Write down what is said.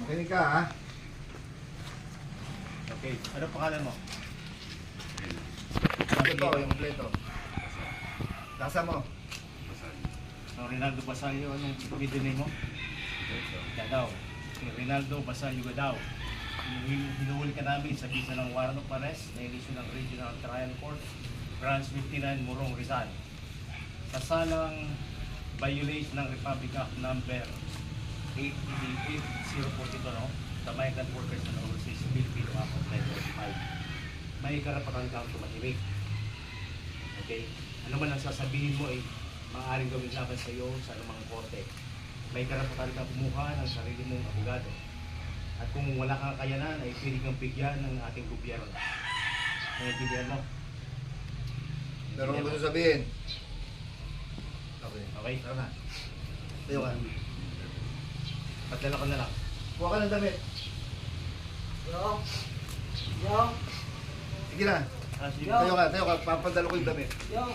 Makinig ka, ha? Okay, ano pangalan mo? Kompleto, yung kompleto. Lasa mo. So, Rinaldo Basayo, anong middle name mo? Gadaw. Si Rinaldo Basayo Gadaw. Hinuhuli ka namin sa bisa ng warrant of arrest na inisyu ng Regional Trial Court, Branch 59, Morong, Rizal. Sa salang violation ng Republic Act number 8042, no? The Migrant Workers and Overseas Filipino Act of 1945. May karapatan kang tumahimik. Okay? Ano man ang sasabihin mo ay maaaring gawin laban sa iyo sa anumang korte. May karapatan kang kumuha ng sarili mong abogado. At kung wala kang kakayanan, ay pwede kang bigyan ng ating gobyerno. Naiintindihan mo? Pero kung gusto sabihin. Okay. Okay? Tara na. Tayo ka. Patala ko na lang. Kuha ka ng damit. Yo. Yo. Sige na. Ah, sige. Tayo ka. Papadala ko yung damit. Yo.